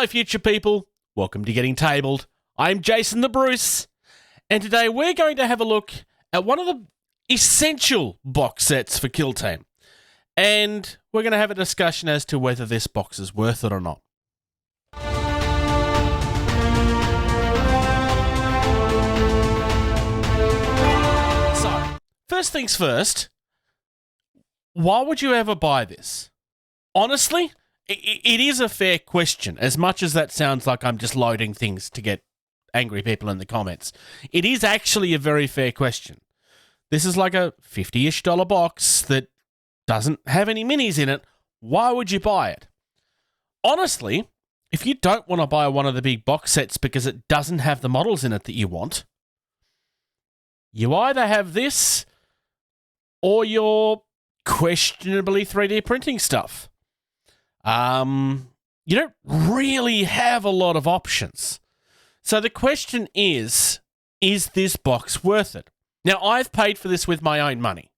Hello, future people. Welcome to Getting Tabled. I'm Jason the Bruce, and today we're going to have a look at one of the essential box sets for Killteam. And we're going to have a discussion as to whether this box is worth it or not. So, first things first, why would you ever buy this? Honestly, it is a fair question, as much as that sounds like I'm just loading things to get angry people in the comments. It is actually a very fair question. This is like a $50-ish box that doesn't have any minis in it. Why would you buy it? Honestly, if you don't want to buy one of the big box sets because it doesn't have the models in it that you want, you either have this or you're questionably 3D printing stuff. You don't really have a lot of options. So the question is this box worth it? Now, I've paid for this with my own money.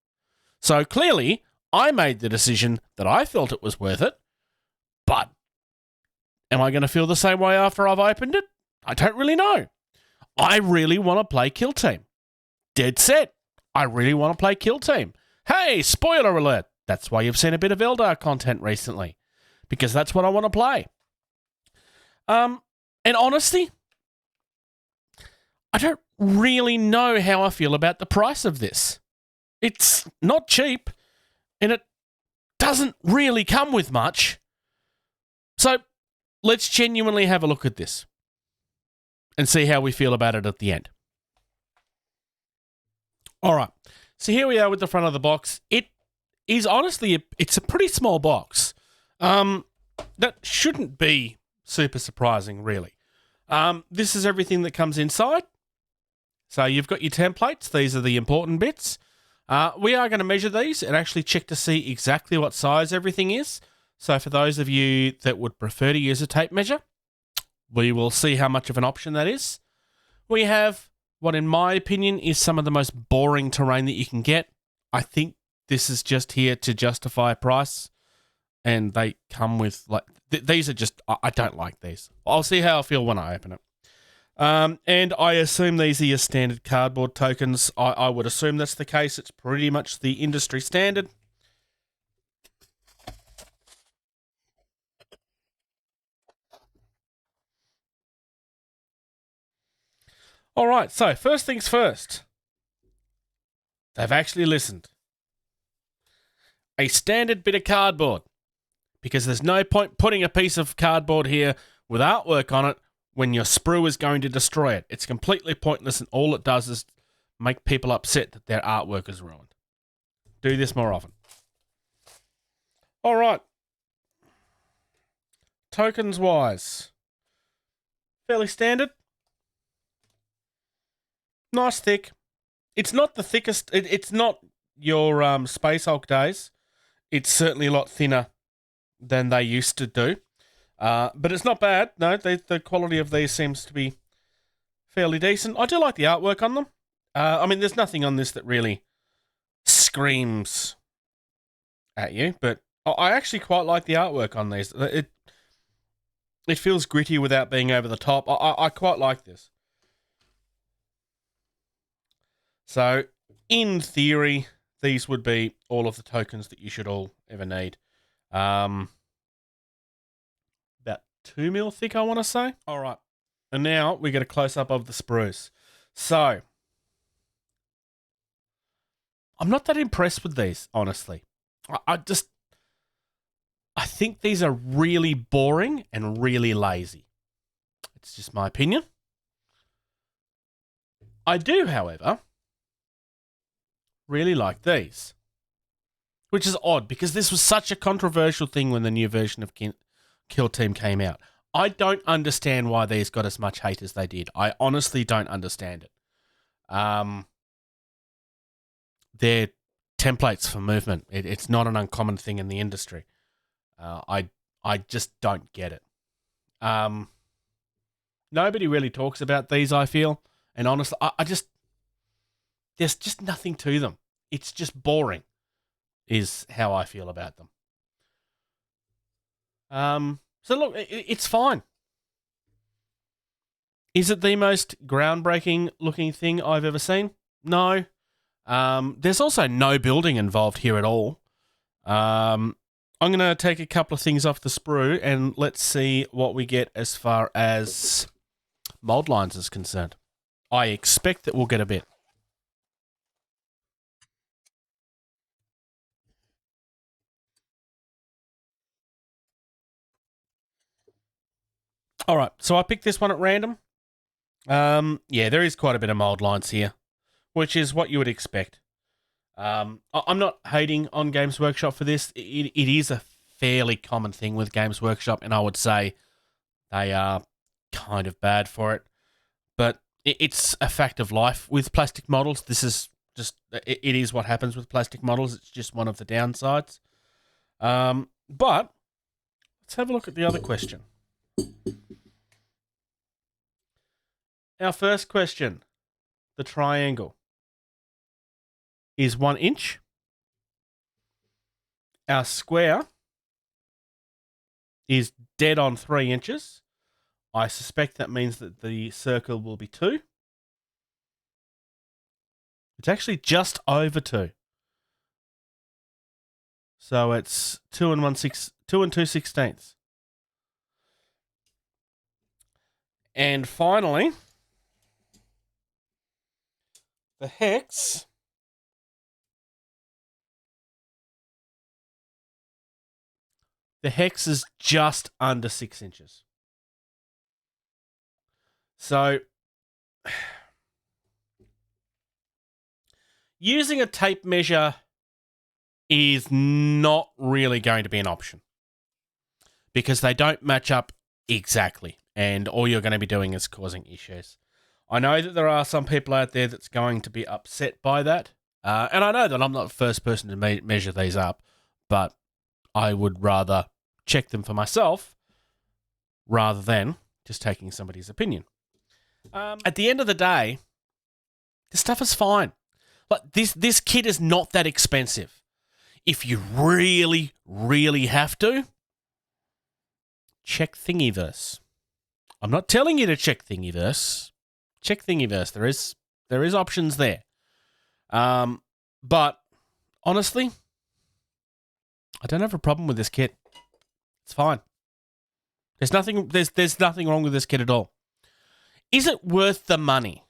So clearly, I made the decision that I felt it was worth it. But am I going to feel the same way after I've opened it? I don't really know. I really want to play Killteam. Dead set. I really want to play Killteam. Hey, spoiler alert. That's why you've seen a bit of Eldar content recently. Because that's what I want to play. And honestly, I don't really know how I feel about the price of this. It's not cheap, and it doesn't really come with much. So let's genuinely have a look at this and see how we feel about it at the end. All right, so here we are with the front of the box. It is honestly, it's a pretty small box. That shouldn't be super surprising, really. This is everything that comes inside. So you've got your templates. These are the important bits. We are going to measure these and actually check to see exactly what size everything is. So for those of you that would prefer to use a tape measure, we will see how much of an option that is. We have what, in my opinion, is some of the most boring terrain that you can get. I think this is just here to justify price. And they come with, like, these are just, I don't like these. I'll see how I feel when I open it. And I assume these are your standard cardboard tokens. I would assume that's the case. It's pretty much the industry standard. All right, so first things first. They've actually listened. A standard bit of cardboard. Because there's no point putting a piece of cardboard here with artwork on it when your sprue is going to destroy it. It's completely pointless, and all it does is make people upset that their artwork is ruined. Do this more often. All right. Tokens-wise, fairly standard. Nice thick. It's not the thickest. It's not your Space Hulk days. It's certainly a lot thinner than they used to do. But it's not bad. No, the quality of these seems to be fairly decent. I do like the artwork on them. I mean, there's nothing on this that really screams at you, but I actually quite like the artwork on these. It feels gritty without being over the top. I quite like this. So, in theory, these would be all of the tokens that you should all ever need. About 2 mil thick, I want to say. All right. And now we get a close-up of the sprues. So, I'm not that impressed with these, honestly. I think these are really boring and really lazy. It's just my opinion. I do, however, really like these. Which is odd, because this was such a controversial thing when the new version of Killteam came out. I don't understand why these got as much hate as they did. I honestly don't understand it. They're templates for movement. It's not an uncommon thing in the industry. I just don't get it. Nobody really talks about these, I feel. And honestly, there's just nothing to them. It's just boring, is how I feel about them. So look, it's fine. Is it the most groundbreaking looking thing I've ever seen? No. There's also no building involved here at all. I'm going to take a couple of things off the sprue and let's see what we get as far as mold lines is concerned. I expect that we'll get a bit. All right, so I picked this one at random. Yeah, there is quite a bit of mold lines here, which is what you would expect. I'm not hating on Games Workshop for this. It is a fairly common thing with Games Workshop, and I would say they are kind of bad for it. But it's a fact of life with plastic models. This is just, it is what happens with plastic models. It's just one of the downsides. But let's have a look at the other question. Our first question, the triangle, is 1 inch. Our square is dead on 3 inches. I suspect that means that the circle will be 2. It's actually just over 2. So it's 2 and 2/16. And finally, the hex is just under 6 inches. So using a tape measure is not really going to be an option because they don't match up exactly, and all you're going to be doing is causing issues. I know that there are some people out there that's going to be upset by that, and I know that I'm not the first person to measure these up, but I would rather check them for myself rather than just taking somebody's opinion. At the end of the day, this stuff is fine. Like this kit is not that expensive. If you really, really have to, check Thingiverse. I'm not telling you to check Thingiverse. Check Thingiverse. There is options there. But honestly, I don't have a problem with this kit. It's fine. There's nothing wrong with this kit at all. Is it worth the money?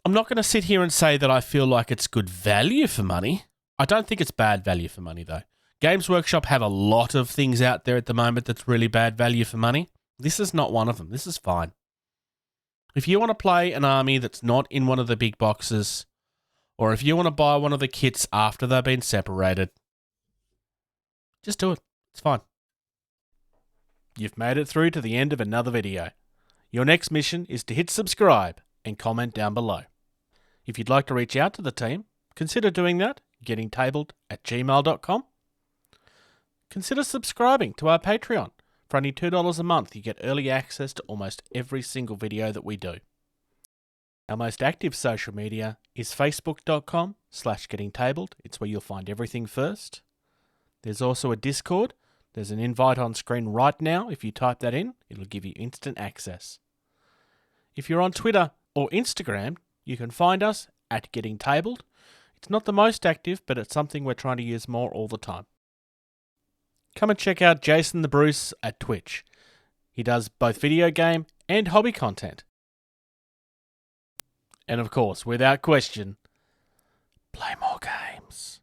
I'm not going to sit here and say that I feel like it's good value for money. I don't think it's bad value for money, though. Games Workshop have a lot of things out there at the moment that's really bad value for money. This is not one of them. This is fine. If you want to play an army that's not in one of the big boxes, or if you want to buy one of the kits after they've been separated, just do it. It's fine. You've made it through to the end of another video. Your next mission is to hit subscribe and comment down below. If you'd like to reach out to the team, consider doing that, gettingtabled@gmail.com. Consider subscribing to our Patreon. For only $2 a month, you get early access to almost every single video that we do. Our most active social media is facebook.com/gettingtabled. It's where you'll find everything first. There's also a Discord. There's an invite on screen right now. If you type that in, it'll give you instant access. If you're on Twitter or Instagram, you can find us at gettingtabled. It's not the most active, but it's something we're trying to use more all the time. Come and check out Jason the Bruce at Twitch. He does both video game and hobby content. And of course, without question, play more games.